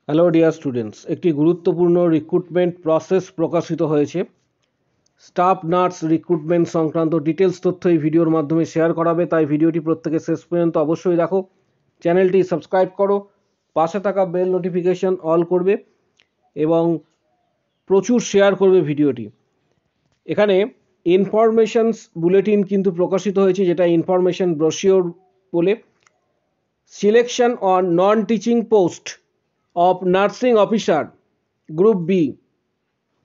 Hello dear students, একটি গুরুত্বপূর্ণ recruitment process প্রকাশিত হয়েছে। স্টাফ নার্স রিক্রুটমেন্ট সংক্রান্ত ডিটেলস তথ্য এই ভিডিওর মাধ্যমে শেয়ার করাবে, তাই ভিডিওটি প্রত্যেকে শেষ পর্যন্ত অবশ্যই দেখো। চ্যানেলটি সাবস্ক্রাইব করো, পাশে থাকা বেল নোটিফিকেশন অল করবে এবং প্রচুর শেয়ার করবে ভিডিওটি। এখানে ইনফরমেশনস বুলেটিন কিন্তু প্রকাশিত হয়েছে, যেটা ইনফরমেশন ব্রোশিওর বলে। Selection on non teaching post of nursing officer group B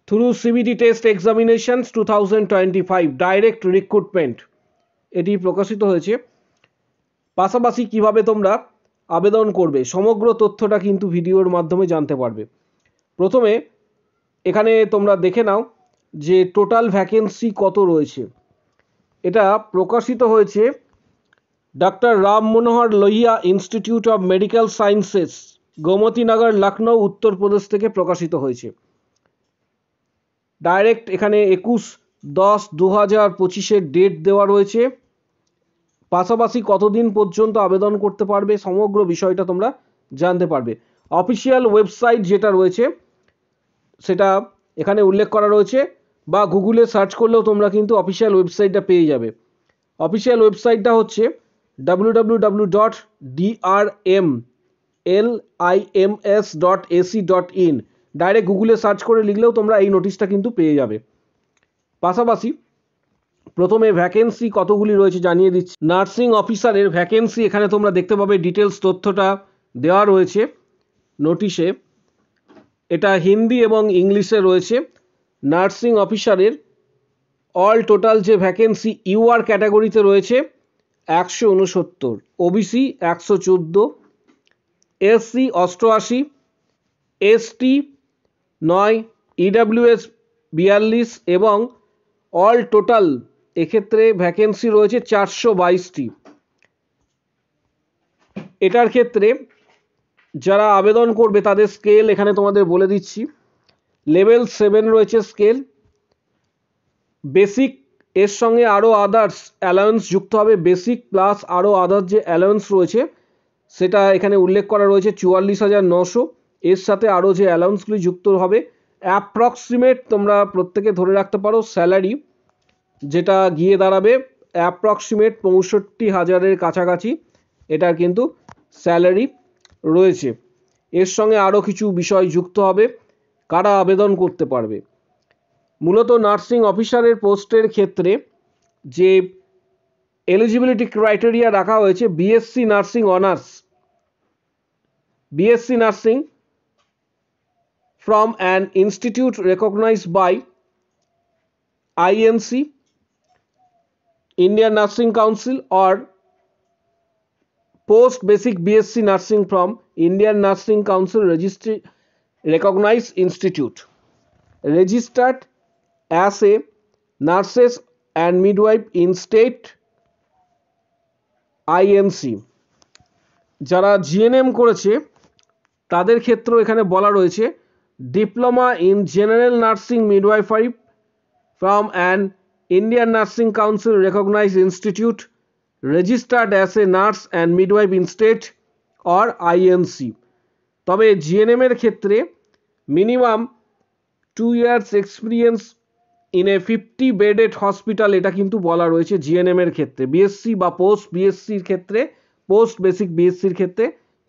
through CBT test examinations 2025 direct recruitment এটি প্রকাশিত হয়েছে। পাশাপাশি কিভাবে তোমরা আবেদন করবে সমগ্র তথ্যটা কিন্তু ভিডিওর মাধ্যমে জানতে পারবে। প্রথমে এখানে তোমরা দেখে নাও যে টোটাল ভ্যাকেন্সি কত রয়েছে। এটা প্রকাশিত হয়েছে doctor Ram Manohar Lohia institute of medical sciences, Gomti Nagar, Lucknow, Uttar Pradesh থেকে প্রকাশিত হয়েছে। ডাইরেক্ট এখানে 21/10/2025 ডেট দেওয়া রয়েছে। পাশাপাশি কতদিন পর্যন্ত আবেদন করতে পারবে সমগ্র বিষয়টা তোমরা জানতে পারবে। অফিসিয়াল ওয়েবসাইট যেটা রয়েছে সেটা এখানে উল্লেখ করা রয়েছে, বা গুগলে সার্চ করলেও তোমরা কিন্তু অফিসিয়াল ওয়েবসাইটটা পেয়ে যাবে। অফিসিয়াল ওয়েবসাইটটা হচ্ছে www.drmlims.ac.in। ডাইরেক্ট গুগলে সার্চ করে লিখলেও তোমরা এই নোটিশটা কিন্তু পেয়ে যাবে। পাশাপাশি প্রথমে ভ্যাকেন্সি কতগুলি রয়েছে জানিয়ে দিচ্ছি। নার্সিং অফিসারের ভ্যাকেন্সি এখানে তোমরা দেখতে পাবে, ডিটেলস তথ্যটা দেওয়া রয়েছে নোটিশে। এটা হিন্দি এবং ইংলিশে রয়েছে। নার্সিং অফিসারের অল টোটাল যে ভ্যাকেন্সি ইউআর ক্যাটাগরিতে রয়েছে 169, ওবিসি 114, এসসি 88, এসটি 9, ইডাব্লিউএস 42 এবং অল টোটাল এক্ষেত্রে ভ্যাকেন্সি রয়েছে 422টি। এটার ক্ষেত্রে যারা আবেদন করবে তাদের স্কেল এখানে তোমাদের বলে দিচ্ছি। লেভেল 7 রয়েছে স্কেল। বেসিক এর সঙ্গে আরও আদার্স অ্যালাউন্স যুক্ত হবে। বেসিক প্লাস আরও আদার্স যে অ্যালাউন্স রয়েছে সেটা এখানে উল্লেখ করা রয়েছে 44,900। এর সাথে আরও যে অ্যালাউন্সগুলি যুক্ত হবে অ্যাপ্রক্সিমেট তোমরা প্রত্যেকে ধরে রাখতে পারো স্যালারি যেটা গিয়ে দাঁড়াবে অ্যাপ্রক্সিমেট 65,000-এর কাছাকাছি। এটা কিন্তু স্যালারি রয়েছে। এর সঙ্গে আরও কিছু বিষয় যুক্ত হবে। কারা আবেদন করতে পারবে? মূলত নার্সিং অফিসারের পোস্টের ক্ষেত্রে যে এলিজিবিলিটি ক্রাইটেরিয়া রাখা হয়েছে, BSc nursing honours, BSc nursing from an institute recognized by INC, Indian Nursing Council, or post basic BSc nursing from Indian Nursing Council recognized institute, registered as a nurses and midwife in state INC। যারা GNM করেছে তাদের ক্ষেত্রে এখানে বলা রয়েছে diploma in general nursing midwifery from an Indian nursing council recognised institute registered as a nurse and midwife in state or INC. তবে GNM এর ক্ষেত্রে minimum 2 years experience in a 50 bedded hospital, এটা কিন্তু বলা রয়েছে জিএনএম এর ক্ষেত্রে। BSc বা পোস্ট বিএসসির ক্ষেত্রে, পোস্ট বেসিক বিএসসির ক্ষেত্রে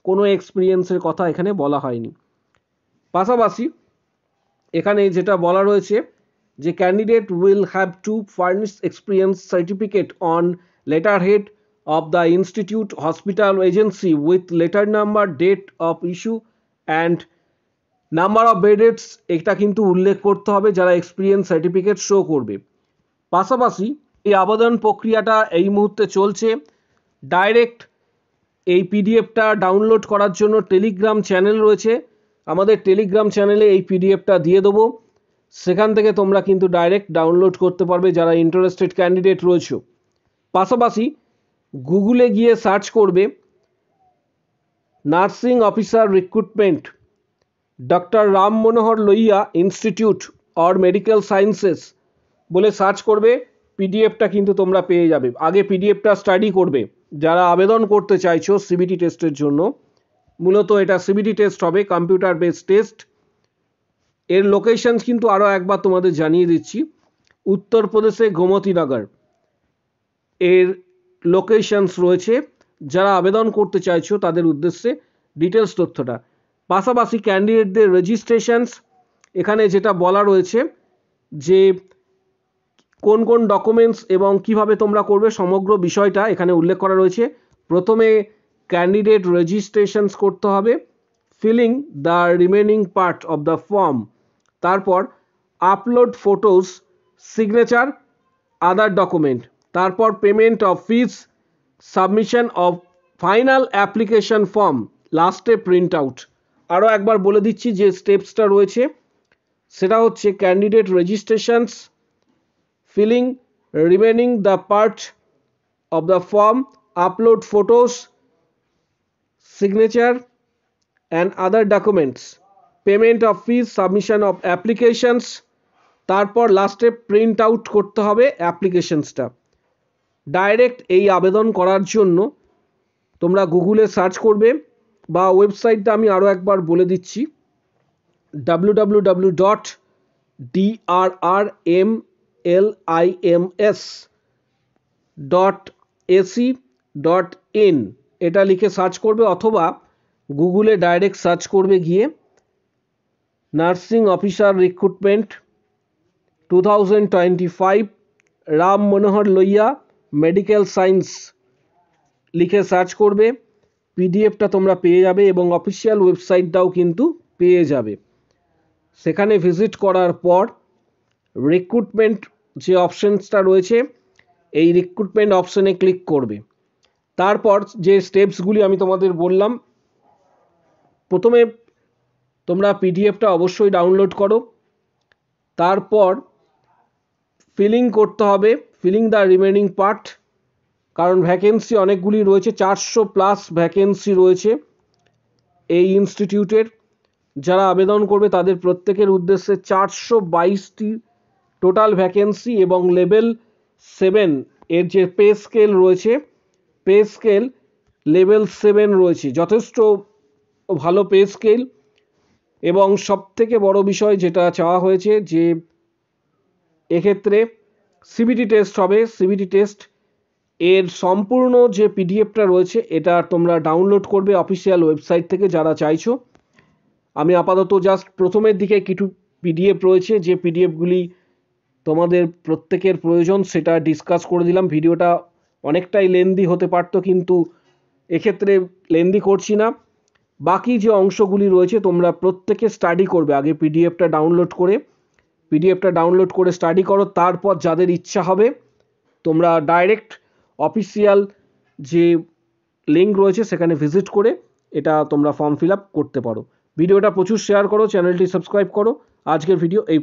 কোনো এক্সপিরিয়েন্সের কথা এখানে বলা হয়নি। পাশাপাশি এখানে যেটা বলা রয়েছে যে candidate will have to furnish experience certificate on letter head of the institute hospital agency with letter number, date of issue and number of beds, এটা কিন্তু উল্লেখ করতে হবে যারা এক্সপিরিয়েন্স সার্টিফিকেট শো করবে। পাশাপাশি এই আবেদন প্রক্রিয়াটা এই মুহূর্তে চলছে। ডাইরেক্ট এই পিডিএফটা ডাউনলোড করার জন্য টেলিগ্রাম চ্যানেল রয়েছে, আমাদের টেলিগ্রাম চ্যানেলে এই পিডিএফটা দিয়ে দেবো। সেখান থেকে তোমরা কিন্তু ডাইরেক্ট ডাউনলোড করতে পারবে যারা ইন্টারেস্টেড ক্যান্ডিডেট রয়েছে। পাশাপাশি গুগলে গিয়ে সার্চ করবে nursing officer recruitment doctor Ram Manohar Lohia institute or medical sciences বলে সার্চ করবে, পিডিএফটা কিন্তু তোমরা পেয়ে যাবে। আগে পিডিএফটা স্টাডি করবে যারা আবেদন করতে চাইছো সিবিটি টেস্টের জন্য, মূলত এটা সিবিটি টেস্ট হবে, কম্পিউটার বেসড টেস্ট। এর লোকেশন কিন্তু আরও একবার তোমাদের জানিয়ে দিচ্ছি, উত্তরপ্রদেশে গোমতীনগর এর লোকেশনস রয়েছে। যারা আবেদন করতে চাইছো তাদের উদ্দেশ্যে ডিটেলস তথ্যটা। পাশাপাশি ক্যান্ডিডেটদের রেজিস্ট্রেশনস, এখানে যেটা বলা রয়েছে যে কোন কোন ডকুমেন্টস এবং কিভাবে তোমরা করবে সমগ্র বিষয়টা এখানে উল্লেখ করা রয়েছে। প্রথমে ক্যান্ডিডেট রেজিস্ট্রেশনস করতে হবে, filling the remaining part of the form, তারপর upload photos, signature, other document, তারপর payment of fees, submission of final application form, লাস্টে প্রিন্ট আউট। আরও একবার বলে দিচ্ছি যে স্টেপসটা রয়েছে, সেটা হচ্ছে candidate registrations, filling remaining the part of the form, upload photos, signature and other documents, payment of fees, submission of applications, তারপর লাস্টে প্রিন্ট আউট করতে হবে অ্যাপ্লিকেশনসটা। ডাইরেক্ট এই আবেদন করার জন্য তোমরা গুগলে সার্চ করবে, বা ওয়েবসাইটটা আমি আরও একবার বলে দিচ্ছি, www.drims.ac.in এটা লিখে সার্চ করবে, অথবা গুগলে ডাইরেক্ট সার্চ করবে গিয়ে nursing officer recruitment 2025 Ram Manohar Lohia medical science লিখে সার্চ করবে। পিডিএফটা তোমরা পেয়ে যাবে এবং অফিসিয়াল ওয়েবসাইটটাও কিন্তু পেয়ে যাবে। সেখানে ভিজিট করার পর রিক্রুটমেন্ট যে অপশনসটা রয়েছে, এই রিক্রুটমেন্ট অপশনে ক্লিক করবে। তারপর যে স্টেপসগুলি আমি তোমাদের বললাম, প্রথমে তোমরা পিডিএফটা অবশ্যই ডাউনলোড করো, তারপর ফিলিং করতে হবে, ফিলিং দ্য রিমেনিং পার্ট, কারণ ভ্যাকেন্সি অনেকগুলি রয়েছে, 400+ ভ্যাকেন্সি রয়েছে এই ইনস্টিটিউটের। যারা আবেদন করবে তাদের প্রত্যেকের উদ্দেশ্যে 422টি টোটাল ভ্যাকেন্সি, এবং লেভেল 7 এর যে পে স্কেল রয়েছে, পে স্কেল লেভেল 7 রয়েছে, যথেষ্ট ভালো পে স্কেল। এবং সবথেকে বড় বিষয় যেটা চাওয়া হয়েছে যে এক্ষেত্রে সিবিটি টেস্ট হবে। সিবিটি টেস্ট এর সম্পূর্ণ যে পিডিএফটা রয়েছে এটা তোমরা ডাউনলোড করবে অফিসিয়াল ওয়েবসাইট থেকে যারা চাইছো। আমি আপাতত জাস্ট প্রথমের দিকে কিছু পিডিএফ রয়েছে, যে পিডিএফগুলি তোমাদের প্রত্যেকের প্রয়োজন সেটা ডিসকাস করে দিলাম। ভিডিওটা অনেকটাই লেন্দি হতে পারতো, কিন্তু এক্ষেত্রে লেন্দি করছি না। বাকি যে অংশগুলি রয়েছে তোমরা প্রত্যেকে স্টাডি করবে, আগে পিডিএফটা ডাউনলোড করে স্টাডি করো। তারপর যাদের ইচ্ছা হবে তোমরা ডাইরেক্ট অফিসিয়াল যে লিঙ্ক রয়েছে সেখানে ভিজিট করে এটা তোমরা ফর্ম ফিল আপ করতে পারো। ভিডিওটা প্রচুর শেয়ার করো, চ্যানেলটি সাবস্ক্রাইব করো। আজকের ভিডিও এই